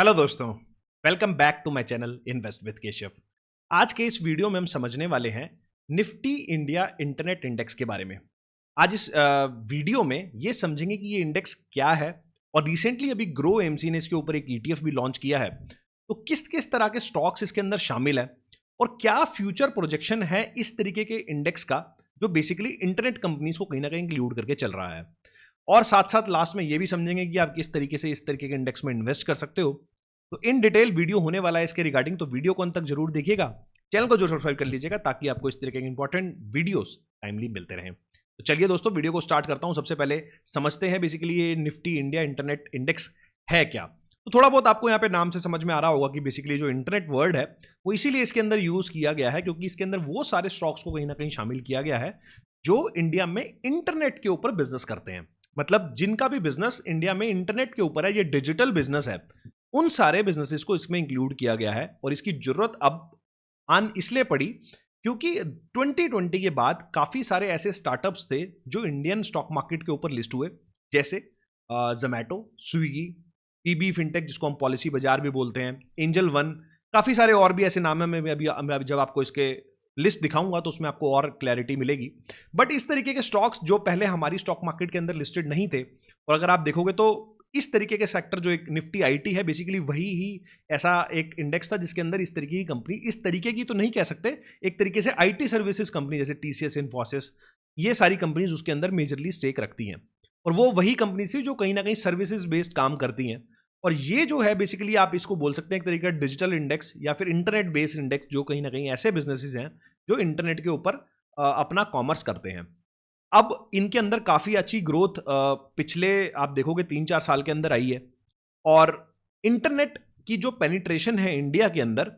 Hello दोस्तों, welcome back to my channel invest with Keshav. आज के इस वीडियो में हम समझने वाले हैं निफ्टी इंडिया इंटरनेट इंडेक्स के बारे में। आज इस वीडियो में ये समझेंगे कि ये इंडेक्स क्या है और रिसेंटली अभी ग्रो एमसी ने इसके ऊपर एक ईटीएफ भी लॉन्च किया है। तो किस किस तरह के स्टॉक्स इसके अंदर शामिल है और क्या फ्यूचर प्रोजेक्शन है इस तरीके के इंडेक्स का जो बेसिकली इंटरनेट कंपनीज को कहीं ना कहीं इंक्लूड करके चल रहा है। और साथ साथ लास्ट में ये भी समझेंगे कि आप किस तरीके से इस तरीके के इंडेक्स में इन्वेस्ट कर सकते हो। तो इन डिटेल वीडियो होने वाला है इसके रिगार्डिंग, तो वीडियो को अंत तक जरूर देखिएगा। चैनल को जो सब्सक्राइब कर लीजिएगा ताकि आपको इस तरीके के इंपॉर्टेंट वीडियोस टाइमली मिलते रहें। तो चलिए दोस्तों, वीडियो को स्टार्ट करता हूं। सबसे पहले समझते हैं बेसिकली ये निफ्टी इंडिया इंटरनेट इंडेक्स है क्या। तो थोड़ा बहुत आपको यहाँ पे नाम से समझ में आ रहा होगा कि बेसिकली जो इंटरनेट वर्ड है वो इसीलिए इसके अंदर यूज किया गया है क्योंकि इसके अंदर वो सारे स्टॉक्स को कहीं ना कहीं शामिल किया गया है जो इंडिया में इंटरनेट के ऊपर बिजनेस करते हैं। मतलब जिनका भी बिजनेस इंडिया में इंटरनेट के ऊपर है, ये डिजिटल बिजनेस है, उन सारे बिजनेसेस को इसमें इंक्लूड किया गया है। और इसकी जरूरत अब आन इसलिए पड़ी क्योंकि 2020 के बाद काफी सारे ऐसे स्टार्टअप्स थे जो इंडियन स्टॉक मार्केट के ऊपर लिस्ट हुए, जैसे जोमैटो, स्विगी, पीबी फिनटेक जिसको हम पॉलिसी बाजार भी बोलते हैं, एंजल वन, काफी सारे और भी ऐसे नाम है। मैं अभी जब आपको इसके लिस्ट दिखाऊंगा तो उसमें आपको और क्लैरिटी मिलेगी। बट इस तरीके के स्टॉक्स जो पहले हमारी स्टॉक मार्केट के अंदर लिस्टेड नहीं थे, और अगर आप देखोगे तो इस तरीके के सेक्टर जो एक निफ्टी आईटी है बेसिकली वही ही ऐसा एक इंडेक्स था जिसके अंदर इस तरीके की कंपनी, इस तरीके की तो नहीं कह सकते, एक तरीके से आईटी सर्विसेज कंपनी जैसे टीसीएस, इन्फोसिस, ये सारी कंपनीज उसके अंदर मेजरली स्टेक रखती हैं। और वो वही कंपनी थी जो कहीं ना कहीं सर्विसेज बेस्ड काम करती हैं। और ये जो है बेसिकली आप इसको बोल सकते हैं एक तरीके का डिजिटल इंडेक्स या फिर इंटरनेट बेस्ड इंडेक्स, जो कहीं ना कहीं ऐसे बिजनेसेस हैं जो इंटरनेट के ऊपर अपना कॉमर्स करते हैं। अब इनके अंदर काफी अच्छी ग्रोथ पिछले आप देखोगे 3-4 साल के अंदर आई है। और इंटरनेट की जो पेनिट्रेशन है इंडिया के अंदर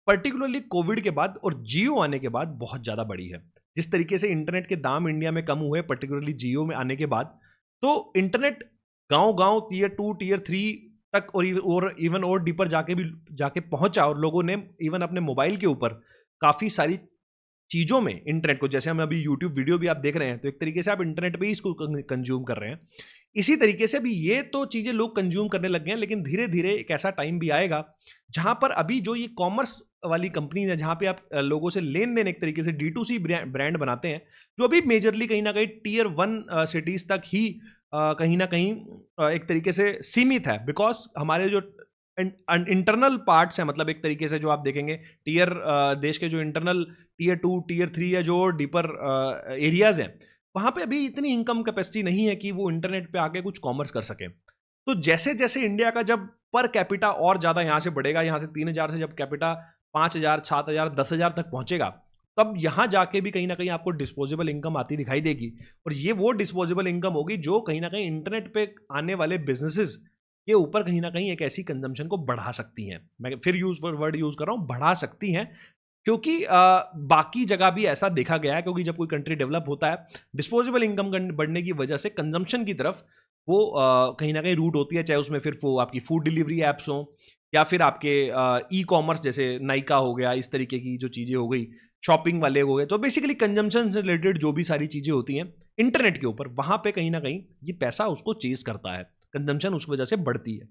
पर्टिकुलरली कोविड के बाद और जियो आने के बाद बहुत ज्यादा बढ़ी है। जिस तरीके से इंटरनेट के दाम इंडिया में कम हुए पर्टिकुलरली जियो में आने के बाद, तो इंटरनेट गांव गांव टीयर 2 टीयर 3 तक और इवन और डीपर जाके पहुंचा। और लोगों ने इवन अपने मोबाइल के ऊपर काफी सारी चीजों में इंटरनेट को, जैसे हम अभी यूट्यूब वीडियो भी आप देख रहे हैं तो एक तरीके से आप इंटरनेट पे ही इसको कंज्यूम कर रहे हैं। इसी तरीके से अभी ये तो चीजें लोग कंज्यूम करने लग गए हैं, लेकिन धीरे धीरे एक ऐसा टाइम भी आएगा जहां पर अभी जो ये कॉमर्स वाली कंपनी है, जहां पे आप लोगों से लेन देन एक तरीके से D2C ब्रांड बनाते हैं, जो अभी मेजरली कहीं ना कहीं टीयर 1 सिटीज तक ही कहीं ना कहीं एक तरीके से सीमित है। बिकॉज हमारे जो इंटरनल पार्ट्स हैं, मतलब एक तरीके से जो आप देखेंगे टीयर देश के जो इंटरनल टीयर 2 टीयर 3 या जो डीपर एरियाज हैं, वहां पे अभी इतनी इनकम कैपेसिटी नहीं है कि वो इंटरनेट पे आके कुछ कॉमर्स कर सके। तो जैसे जैसे इंडिया का जब पर कैपिटा और ज्यादा यहां से बढ़ेगा, यहां से 3,000 से जब कैपिटा 5,000 7,000 10,000 तक पहुंचेगा, तब यहां जाके भी कहीं ना कहीं आपको डिस्पोजेबल इनकम आती दिखाई देगी। और ये वो डिस्पोजेबल इनकम होगी जो कहीं ना कहीं इंटरनेट पे आने वाले बिजनेसेस के ऊपर कहीं ना कहीं एक ऐसी कंजम्पशन को बढ़ा सकती हैं। मैं फिर वर्ड यूज कर रहा हूं, बढ़ा सकती हैं। क्योंकि बाकी जगह भी ऐसा देखा गया है, क्योंकि जब कोई कंट्री डेवलप होता है, डिस्पोजेबल इनकम बढ़ने की वजह से कंजम्पशन की तरफ वो कहीं ना कहीं रूट होती है। चाहे उसमें फिर वो आपकी फूड डिलीवरी एप्स हो या फिर आपके ई कॉमर्स जैसे नाइका हो गया, इस तरीके की जो चीज़ें हो गई, शॉपिंग वाले हो गए। तो बेसिकली कंजम्पशन से रिलेटेड जो भी सारी चीज़ें होती हैं इंटरनेट के ऊपर, वहां पे कहीं ना कहीं ये पैसा उसको चेज करता है, कंजम्पशन उस वजह से बढ़ती है।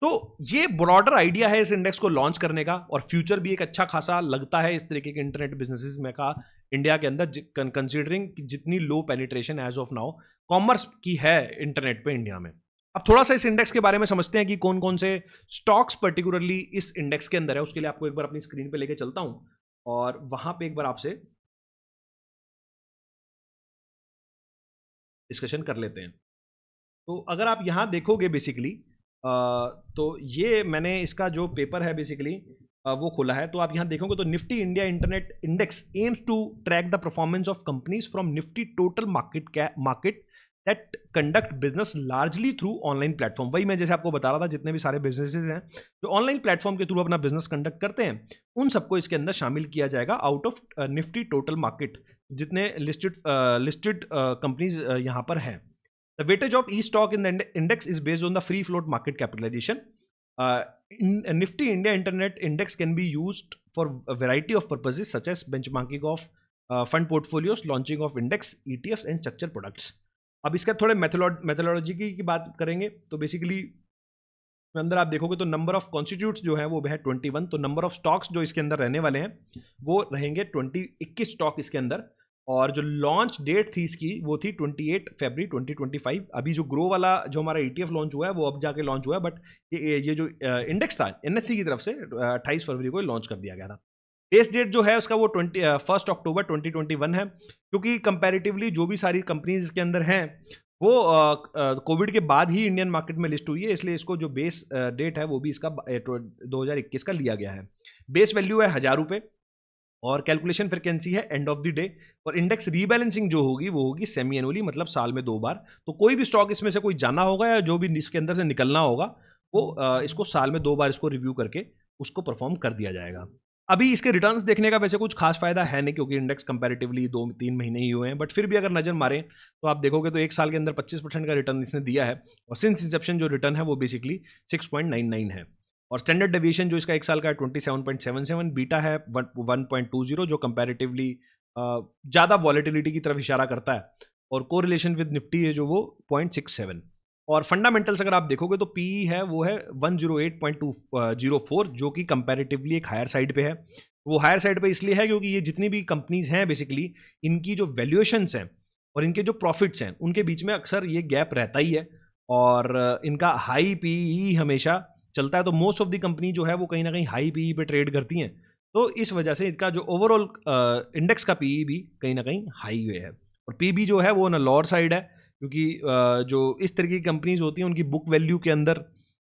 तो ये ब्रॉडर आइडिया है इस इंडेक्स को लॉन्च करने का, और फ्यूचर भी एक अच्छा खासा लगता है इस तरीके के इंटरनेट बिजनेसेस में का इंडिया के अंदर, कंसीडरिंग जितनी low penetration as of now commerce की है इंटरनेट पे इंडिया में। अब थोड़ा सा इस इंडेक्स के बारे में समझते हैं कि कौन कौन से स्टॉक्स पर्टिकुलरली इस इंडेक्स के अंदर है। उसके लिए आपको एक बार अपनी स्क्रीन पे लेके चलता हूं और वहां पे एक बार आपसे डिस्कशन कर लेते हैं। तो अगर आप यहाँ देखोगे बेसिकली तो ये मैंने इसका जो पेपर है बेसिकली वो खोला है। तो आप यहाँ देखोगे तो Nifty India Internet Index aims to track the performance of companies from Nifty total market that conduct business largely through online platform. वही मैं जैसे आपको बता रहा था, जितने भी सारे बिजनेसेस हैं जो ऑनलाइन प्लेटफॉर्म के थ्रू अपना बिजनेस कंडक्ट करते हैं, उन सबको इसके अंदर शामिल किया जाएगा out of Nifty total market, जितने लिस्टेड कंपनीज यहाँ पर हैं। The weightage of each stock in the index is based on the free float market capitalization. Nifty India Internet Index can be used for a variety of purposes such as benchmarking of fund portfolios, launching of index, ETFs and structured products. अब इसका थोड़े methodology की बात करेंगे तो basically में अंदर आप देखोगे तो नंबर ऑफ कॉन्स्टिट्यूट्स जो है वो है 21, तो नंबर ऑफ स्टॉक्स जो इसके अंदर रहने वाले हैं वो रहेंगे 21 स्टॉक इसके अंदर। और जो लॉन्च डेट थी इसकी वो थी 28 फरवरी 2025। अभी जो ग्रो वाला जो हमारा ETF लॉन्च हुआ है वो अब जाके लॉन्च हुआ है, बट ये जो इंडेक्स था NSE की तरफ से 28 फरवरी को लॉन्च कर दिया गया था। बेस डेट जो है उसका वो 1 अक्टूबर 2021 है, क्योंकि कंपैरेटिवली जो भी सारी कंपनीज इसके अंदर हैं वो कोविड के बाद ही इंडियन मार्केट में लिस्ट हुई है, इसलिए इसको जो बेस डेट है वो भी इसका 2021 का लिया गया है। बेस वैल्यू है 1000 रुपये और कैलकुलेशन फ्रिक्वेंसी है एंड ऑफ द डे। और इंडेक्स रीबैलेंसिंग जो होगी वो होगी सेमी एनुअली, मतलब साल में 2 बार। तो कोई भी स्टॉक इसमें से कोई जाना होगा या जो भी इसके अंदर से निकलना होगा वो इसको साल में 2 बार इसको रिव्यू करके उसको परफॉर्म कर दिया जाएगा। अभी इसके रिटर्न्स देखने का वैसे कुछ खास फायदा है नहीं, क्योंकि इंडेक्स कंपैरेटिवली 2-3 महीने ही हुए हैं, बट फिर भी अगर नजर मारें तो आप देखोगे तो एक साल के अंदर 25% का रिटर्न इसने दिया है। और सिंस इंसेप्शन जो रिटर्न है वो बेसिकली 6.99 है। और स्टैंडर्ड डेविएशन जो इसका एक साल का है 27.77, बीटा है 1.20 जो कंपैरेटिवली ज़्यादा वॉलेटिलिटी की तरफ इशारा करता है। और कोरिलेशन विद निफ्टी है जो वो 0.67। और फंडामेंटल्स अगर आप देखोगे तो पीई है वो है 108.204 जो कि कंपैरेटिवली एक हायर साइड पे है। वो हायर साइड पे इसलिए है क्योंकि ये जितनी भी कंपनीज हैं बेसिकली इनकी जो वैल्यूएशंस हैं और इनके जो प्रॉफिट्स हैं उनके बीच में अक्सर ये गैप रहता ही है, और इनका हाई पीई हमेशा चलता है। तो मोस्ट ऑफ द कंपनी जो है वो कहीं ना कहीं हाई पीई पे ट्रेड करती हैं, तो इस वजह से इसका जो ओवरऑल इंडेक्स का पीई भी कहीं ना कहीं हाई वे है। और पीबी जो है वो ना लोअर साइड है, क्योंकि जो इस तरीके की कंपनीज होती हैं उनकी बुक वैल्यू के अंदर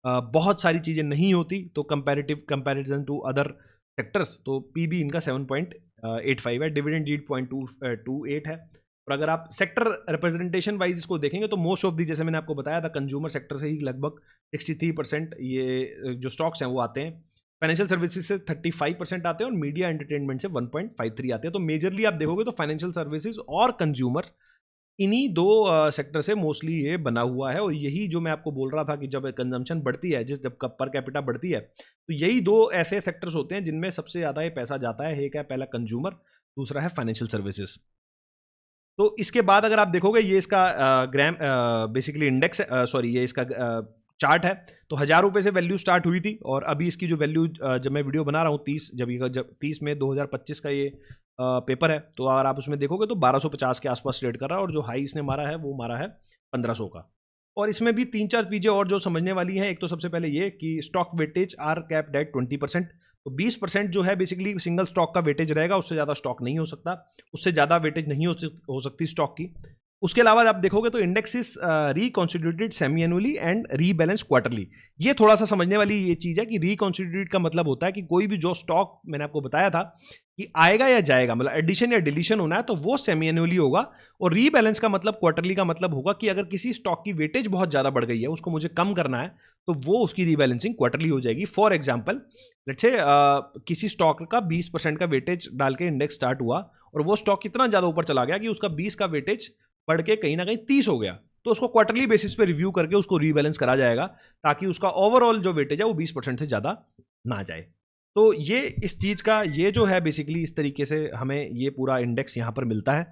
बहुत सारी चीज़ें नहीं होती, तो कंपैरिजन टू अदर सेक्टर्स तो पीबी इनका 7.85 है। डिविडेंड यील्ड 0.28 है। और अगर आप सेक्टर रिप्रेजेंटेशन वाइज इसको देखेंगे तो मोस्ट ऑफ दी, जैसे मैंने आपको बताया था, कंज्यूमर सेक्टर से ही लगभग 63% ये जो स्टॉक्स हैं वो आते हैं। फाइनेंशियल सर्विसेज से 35% आते हैं और मीडिया एंटरटेनमेंट से 1.53 आते हैं। तो मेजरली आप देखोगे तो फाइनेंशियल सर्विसेज और कंज्यूमर इन्हीं दो सेक्टर से मोस्टली ये बना हुआ है। और यही जो मैं आपको बोल रहा था कि जब कंजम्पशन बढ़ती है, जब पर कैपिटा बढ़ती है, तो यही दो ऐसे सेक्टर्स होते हैं जिनमें सबसे ज़्यादा ये पैसा जाता है। एक है पहला कंज्यूमर, दूसरा है फाइनेंशियल सर्विसेज। तो इसके बाद अगर आप देखोगे ये इसका ग्राम बेसिकली इंडेक्स सॉरी ये इसका चार्ट है। तो 1000 रुपये से वैल्यू स्टार्ट हुई थी और अभी इसकी जो वैल्यू जब मैं वीडियो बना रहा हूँ 30 मई 2025 का ये पेपर है, तो अगर आप उसमें देखोगे तो 1250 के आसपास ट्रेड कर रहा है और जो हाई इसने मारा है वो मारा है 1500 का। और इसमें भी 3-4 चीज़ें और जो समझने वाली हैं। एक तो सबसे पहले ये कि stock weightage are capped at 20%, तो 20% जो है बेसिकली सिंगल स्टॉक का वेटेज रहेगा, उससे ज़्यादा स्टॉक नहीं हो सकता, उससे ज़्यादा वेटेज नहीं हो सकती स्टॉक की। उसके अलावा आप देखोगे तो index is reconstituted semi annually and rebalance quarterly. ये थोड़ा सा समझने वाली ये चीज़ है कि रिकॉन्स्टिट्यूटेड का मतलब होता है कि कोई भी जो स्टॉक मैंने आपको बताया था कि आएगा या जाएगा, मतलब एडिशन या डिलीशन होना है, तो वो सेमी एनुअली होगा। और रीबैलेंस का मतलब क्वार्टरली का मतलब होगा कि अगर किसी स्टॉक की वेटेज बहुत ज़्यादा बढ़ गई है, उसको मुझे कम करना है, तो वो उसकी रीबैलेंसिंग क्वार्टरली हो जाएगी। फॉर एग्जाम्पल लेट्स से किसी स्टॉक का 20% का वेटेज डाल के इंडेक्स स्टार्ट हुआ और वो स्टॉक इतना ज़्यादा ऊपर चला गया कि उसका 20 का वेटेज बढ़ के कहीं ना कहीं 30 हो गया, तो उसको क्वार्टरली बेसिस पे रिव्यू करके उसको रीबैलेंस करा जाएगा, ताकि उसका ओवरऑल जो वेटेज है वो 20% से ज़्यादा ना जाए। तो ये इस चीज़ का ये जो है बेसिकली इस तरीके से हमें ये पूरा इंडेक्स यहाँ पर मिलता है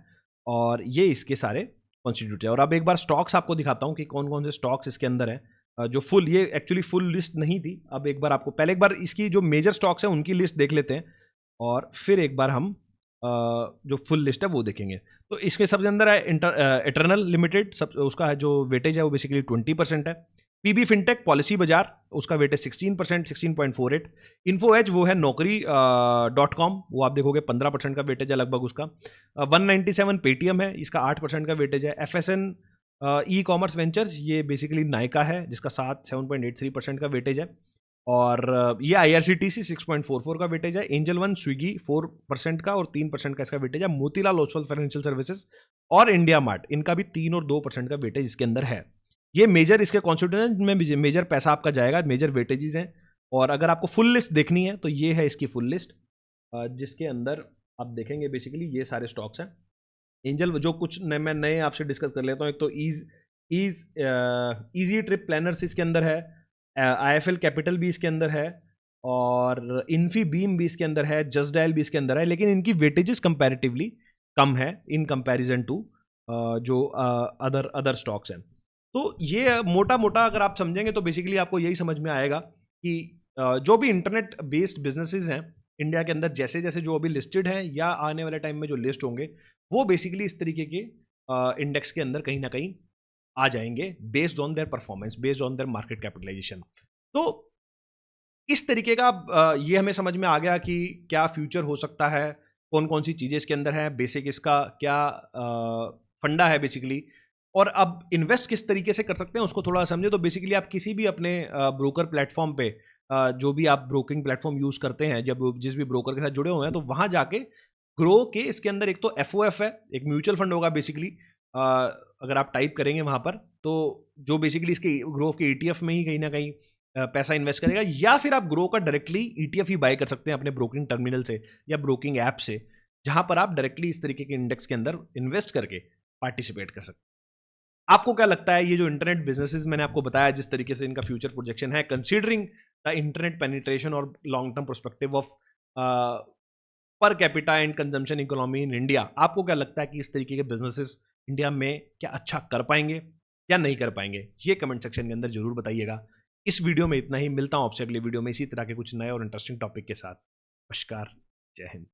और ये इसके सारे कॉन्स्टिट्यूट है। और अब एक बार स्टॉक्स आपको दिखाता हूँ कि कौन कौन से स्टॉक्स इसके अंदर हैं। जो फुल, ये एक्चुअली फुल लिस्ट नहीं थी। अब एक बार आपको पहले एक बार इसकी जो मेजर स्टॉक्स हैं उनकी लिस्ट देख लेते हैं और फिर एक बार हम जो फुल लिस्ट है वो देखेंगे। तो इसके सबसे अंदर है इटर्नल लिमिटेड, सब उसका जो वेटेज है वो बेसिकली 20% है। पीबी फिनटेक पॉलिसी बाजार, उसका वेटेज 16%, 16.48। इन्फो एज वो है नौकरी.com, वो आप देखोगे 15% का वेटेज है लगभग उसका। 197 पेटीएम है, इसका 8% का वेटेज है। FSN ई कॉमर्स वेंचर्स, ये बेसिकली नायका है जिसका 7.83% का वेटेज है। और ये IRCTC 6.44 का वेटेज है। एंजल वन स्विगी 4% का और 3% का इसका वेटेज है। मोतीलाल ओसवाल फाइनेंशियल सर्विसेज और इंडिया मार्ट, इनका भी 3 और 2% का वेटेज इसके अंदर है। ये मेजर इसके कॉन्स्टिट्यूएंट में मेजर पैसा आपका जाएगा, मेजर वेटेजेस हैं। और अगर आपको फुल लिस्ट देखनी है तो ये है इसकी फुल लिस्ट, जिसके अंदर आप देखेंगे बेसिकली ये सारे स्टॉक्स हैं। एंजल जो कुछ मैं नए आपसे डिस्कस कर लेता हूँ। एक तो ईजी ट्रिप प्लानर्स इसके अंदर है, IFL कैपिटल भी इसके अंदर है और इन्फी बीम भी इसके अंदर है, जस्ट डायल भी इसके अंदर है। लेकिन इनकी वेटेजेस कंपैरेटिवली कम है इन कंपैरिजन टू जो अदर स्टॉक्स हैं। तो ये मोटा मोटा अगर आप समझेंगे तो बेसिकली आपको यही समझ में आएगा कि जो भी इंटरनेट बेस्ड बिजनेसेस हैं इंडिया के अंदर, जैसे जैसे जो अभी लिस्टेड हैं या आने वाले टाइम में जो लिस्ट होंगे, वो बेसिकली इस तरीके के इंडेक्स के अंदर कहीं ना कहीं आ जाएंगे, based on their performance, based on their market capitalisation. तो इस तरीके का ये हमें समझ में आ गया कि क्या फ्यूचर हो सकता है, कौन कौन सी चीज़ें इसके अंदर है, बेसिक इसका क्या फंडा है बेसिकली, और अब इन्वेस्ट किस तरीके से कर सकते हैं उसको थोड़ा समझे। तो बेसिकली आप किसी भी अपने ब्रोकर प्लेटफॉर्म पे जो भी आप ब्रोकिंग प्लेटफॉर्म यूज़ करते हैं, जब जिस भी ब्रोकर के साथ जुड़े हुए हैं, तो वहाँ जाके ग्रो के इसके अंदर एक तो एफ है, एक म्यूचुअल फंड होगा बेसिकली। अगर आप टाइप करेंगे वहाँ पर तो जो बेसिकली इसके ग्रो के ETF में ही कहीं ना कहीं पैसा इन्वेस्ट करेगा, या फिर आप ग्रो का डायरेक्टली ETF ही बाय कर सकते हैं अपने ब्रोकिंग टर्मिनल से या ब्रोकिंग ऐप से, जहां पर आप डायरेक्टली इस तरीके के इंडेक्स के अंदर इन्वेस्ट करके पार्टिसिपेट कर सकते हैं। आपको क्या लगता है ये जो इंटरनेट बिजनेसेस मैंने आपको बताया, जिस तरीके से इनका फ्यूचर प्रोजेक्शन है, कंसीडरिंग द इंटरनेट पेनिट्रेशन और long term perspective of per capita and consumption economy in India, आपको क्या लगता है कि इस तरीके के बिजनेसेस इंडिया में क्या अच्छा कर पाएंगे या नहीं कर पाएंगे? ये कमेंट सेक्शन के अंदर जरूर बताइएगा। इस वीडियो में इतना ही, मिलता हूं आपसे अगले वीडियो में इसी तरह के कुछ नए और इंटरेस्टिंग टॉपिक के साथ। नमस्कार, जय हिंद।